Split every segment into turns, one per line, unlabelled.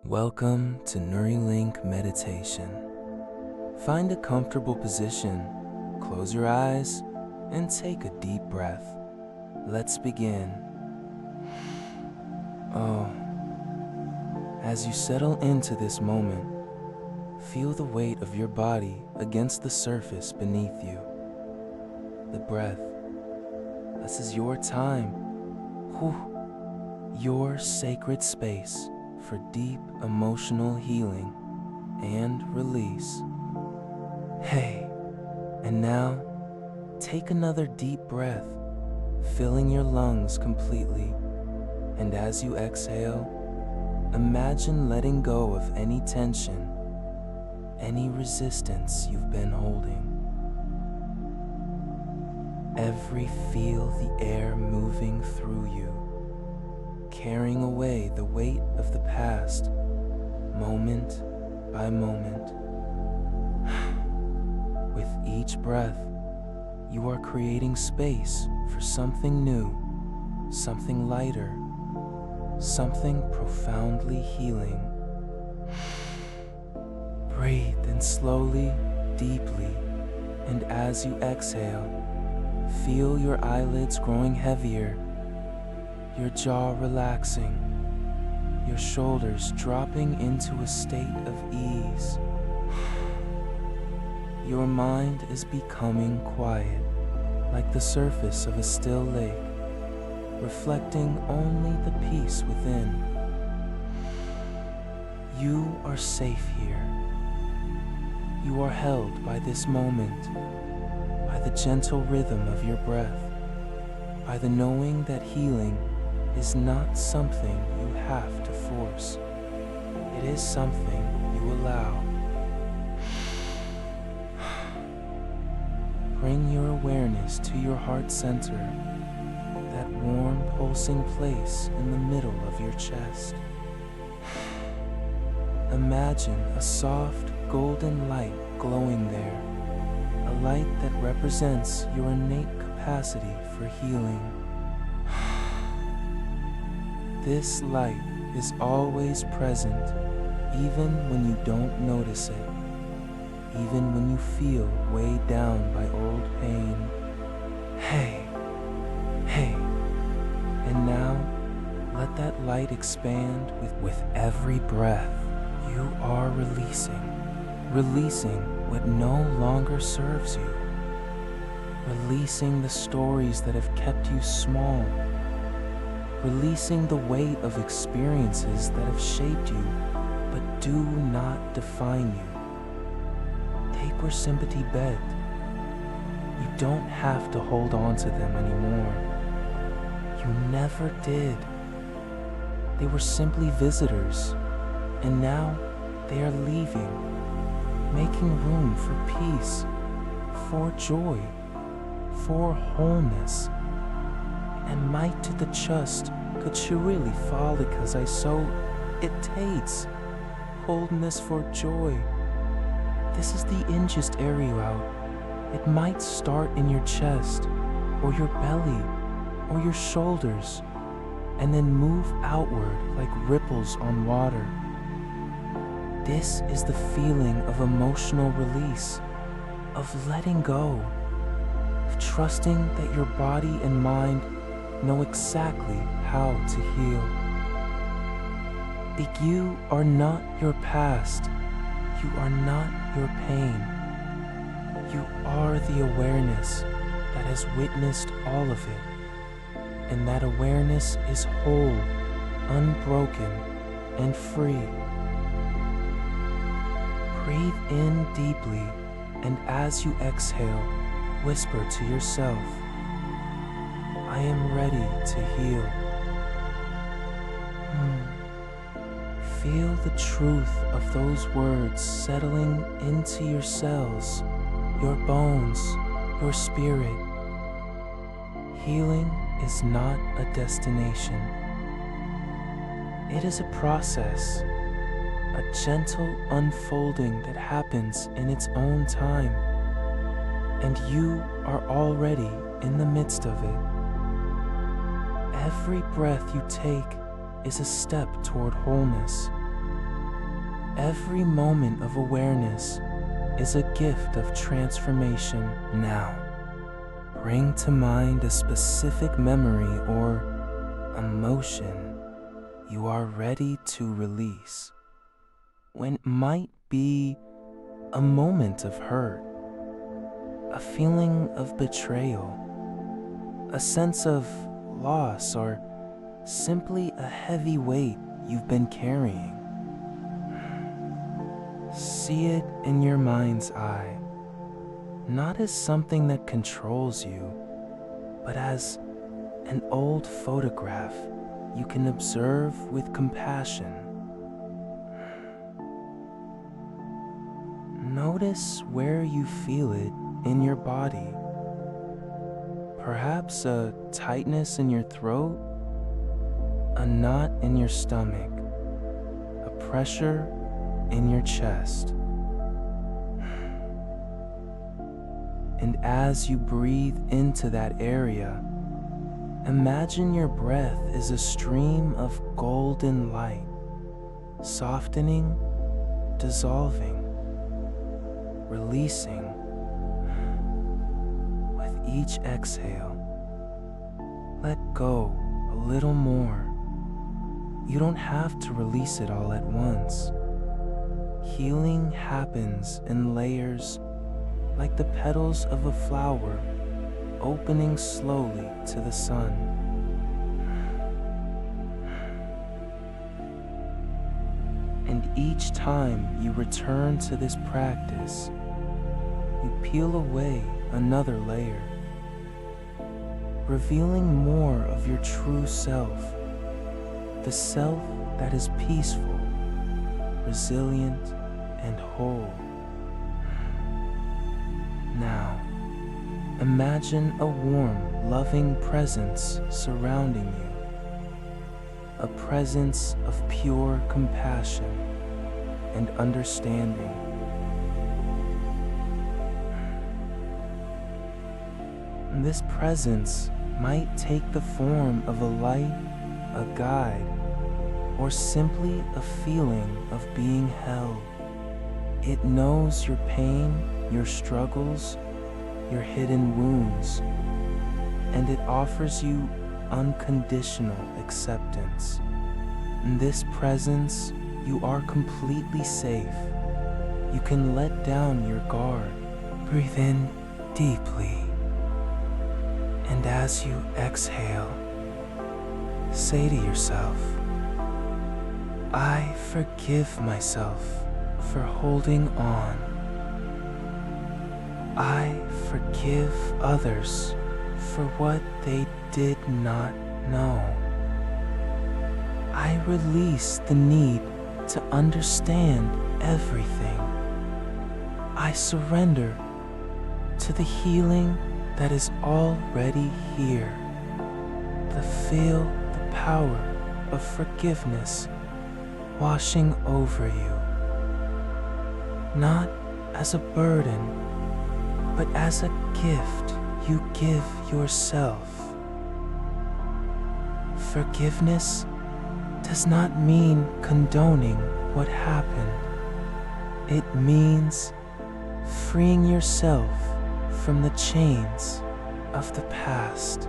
Welcome to Neurolink Meditation. Find a comfortable position, close your eyes, and take a deep breath. Let's begin. As you settle into this moment, feel the weight of your body against the surface beneath you. The breath. This is your time. Your sacred space for deep emotional healing and release. Hey, and now take another deep breath, filling your lungs completely. And as you exhale, imagine letting go of any tension, any resistance you've been holding. Feel the air moving through you, carrying away the weight of the past, moment by moment. With each breath, you are creating space for something new, something lighter, something profoundly healing. Breathe in slowly, deeply, and as you exhale, feel your eyelids growing heavier, your jaw relaxing, your shoulders dropping into a state of ease. Your mind is becoming quiet, like the surface of a still lake, reflecting only the peace within. You are safe here. You are held by this moment, by the gentle rhythm of your breath, by the knowing that healing is not something you have to force. It is something you allow. Bring your awareness to your heart center, that warm, pulsing place in the middle of your chest. Imagine a soft, golden light glowing there, a light that represents your innate capacity for healing. This light is always present, even when you don't notice it, even when you feel weighed down by old pain. Hey, and now let that light expand with every breath. You are releasing what no longer serves you, releasing the stories that have kept you small, releasing the weight of experiences that have shaped you but do not define you. Take where sympathy begged. You don't have to hold on to them anymore. You never did. They were simply visitors, and now they are leaving, making room for peace, for joy, for wholeness. And might to the chest could you really fall because I so it takes wholeness for joy. This is the ingest area out. It might start in your chest or your belly or your shoulders and then move outward like ripples on water. This is the feeling of emotional release, of letting go, of trusting that your body and mind know exactly how to heal. You are not your past. You are not your pain. You are the awareness that has witnessed all of it. And that awareness is whole, unbroken, and free. Breathe in deeply, and as you exhale, whisper to yourself, I am ready to heal. Feel the truth of those words settling into your cells, your bones, your spirit. Healing is not a destination. It is a process, a gentle unfolding that happens in its own time, and you are already in the midst of it. Every breath you take is a step toward wholeness. Every moment of awareness is a gift of transformation. Now, bring to mind a specific memory or emotion you are ready to release. When it might be a moment of hurt, a feeling of betrayal, a sense of loss, or simply a heavy weight you've been carrying. See it in your mind's eye, not as something that controls you, but as an old photograph you can observe with compassion. Notice where you feel it in your body. Perhaps a tightness in your throat, a knot in your stomach, a pressure in your chest. And as you breathe into that area, imagine your breath is a stream of golden light, softening, dissolving, releasing. With each exhale, let go a little more. You don't have to release it all at once. Healing happens in layers, like the petals of a flower opening slowly to the sun. And each time you return to this practice, you peel away another layer, revealing more of your true self, the self that is peaceful, resilient, and whole. Now, imagine a warm, loving presence surrounding you, a presence of pure compassion and understanding. This presence might take the form of a light, a guide, or simply a feeling of being held. It knows your pain, your struggles, your hidden wounds, and it offers you unconditional acceptance. In this presence, you are completely safe. You can let down your guard. Breathe in deeply, and as you exhale, say to yourself, I forgive myself for holding on. I forgive others for what they did not know. I release the need to understand everything. I surrender to the healing that is already here. Feel the power of forgiveness washing over you, not as a burden, but as a gift you give yourself. Forgiveness does not mean condoning what happened. It means freeing yourself from the chains of the past.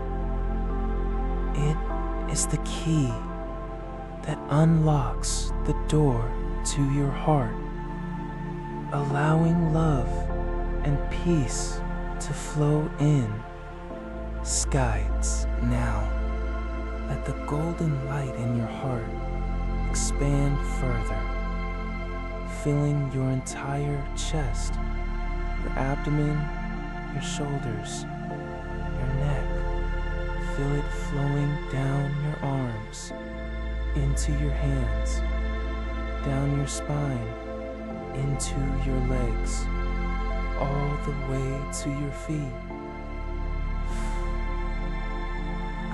It is the key that unlocks the door to your heart, allowing love and peace to flow in. Skies now. Let the golden light in your heart expand further, filling your entire chest, your abdomen, your shoulders, your neck. Feel it flowing down your arms, into your hands, down your spine, into your legs, all the way to your feet.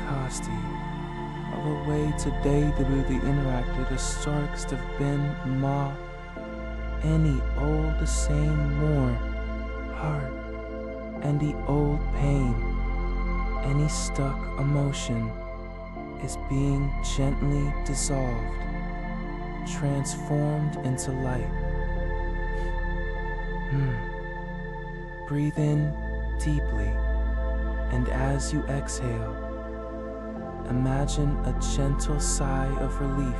Kasti, all the way today to the interacted, a starkst have been ma, any old the same more, heart, and the old pain. Any stuck emotion is being gently dissolved. transformed into light. Breathe in deeply, and as you exhale, imagine a gentle sigh of relief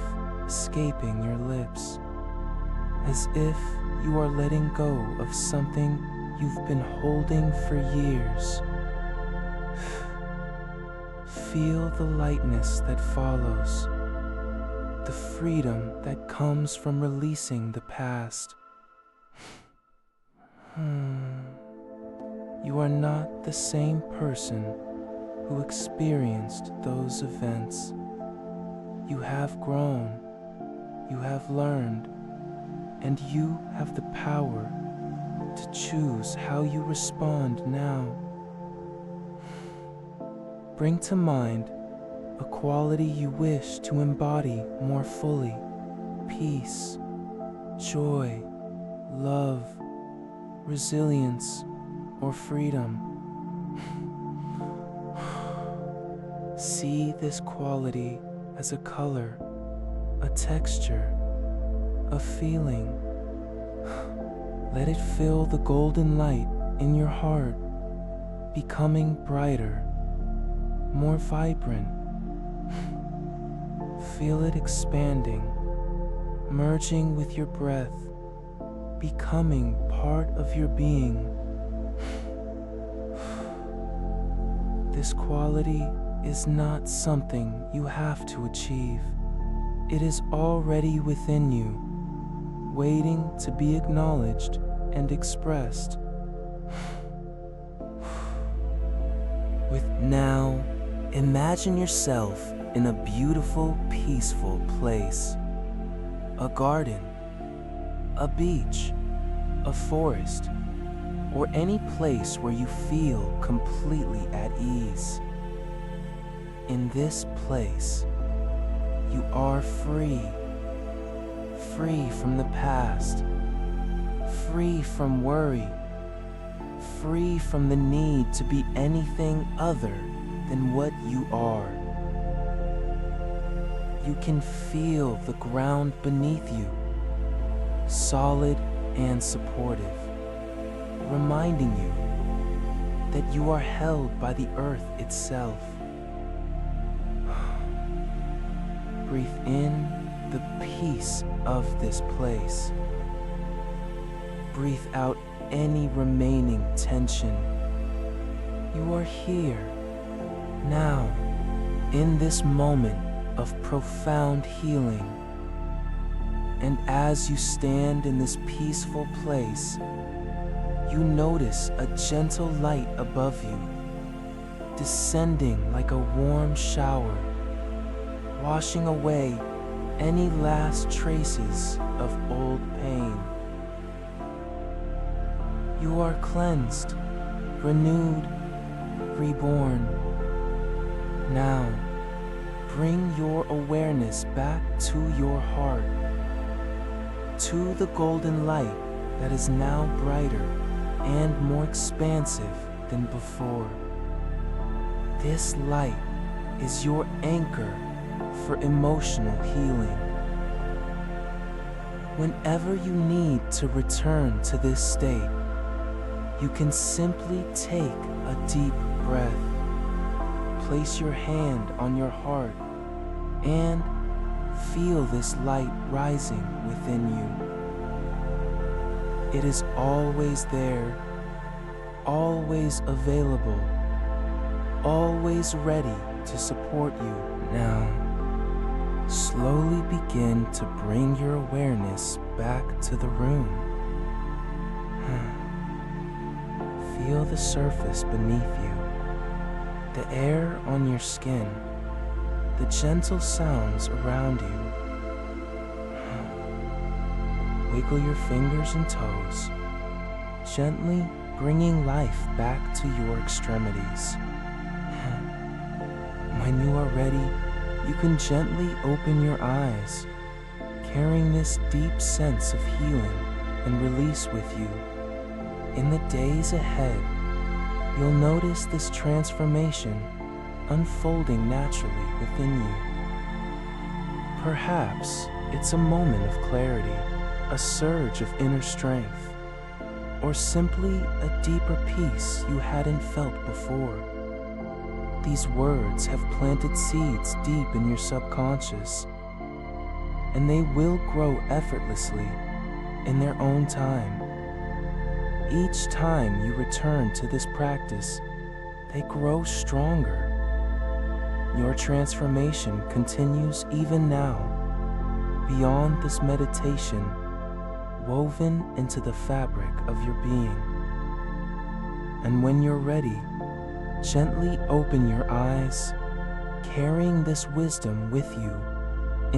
escaping your lips, as if you are letting go of something you've been holding for years. Feel the lightness that follows, the freedom that comes from releasing the past. You are not the same person who experienced those events. You have grown, you have learned, and you have the power to choose how you respond now. Bring to mind a quality you wish to embody more fully: peace, joy, love, resilience, or freedom. See this quality as a color, a texture, a feeling. Let it fill the golden light in your heart, becoming brighter, more vibrant. Feel it expanding, merging with your breath, becoming part of your being. This quality is not something you have to achieve. It is already within you, waiting to be acknowledged and expressed. Now, imagine yourself in a beautiful, peaceful place. A garden, a beach, a forest, or any place where you feel completely at ease. In this place, you are free. Free from the past, free from worry, free from the need to be anything other than what you are. You can feel the ground beneath you, solid and supportive, reminding you that you are held by the earth itself. Breathe in the peace of this place. Breathe out any remaining tension. You are here, now, in this moment of profound healing. And as you stand in this peaceful place, you notice a gentle light above you, descending like a warm shower, washing away any last traces of old pain. You are cleansed, renewed, reborn. Now, bring your awareness back to your heart, to the golden light that is now brighter and more expansive than before. This light is your anchor for emotional healing. Whenever you need to return to this state, you can simply take a deep breath, place your hand on your heart, and feel this light rising within you. It is always there, always available, always ready to support you. Now, slowly begin to bring your awareness back to the room. Feel the surface beneath you, the air on your skin, the gentle sounds around you. Wiggle your fingers and toes, gently bringing life back to your extremities. When you are ready, you can gently open your eyes, carrying this deep sense of healing and release with you. In the days ahead, you'll notice this transformation unfolding naturally within you. Perhaps It's a moment of clarity, a surge of inner strength, or simply a deeper peace you hadn't felt before. These words have planted seeds deep in your subconscious, and they will grow effortlessly in their own time. Each time you return to this practice, they grow stronger. Your transformation continues even now, beyond this meditation, woven into the fabric of your being. And when you're ready, gently open your eyes, carrying this wisdom with you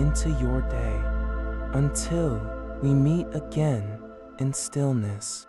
into your day, until we meet again in stillness.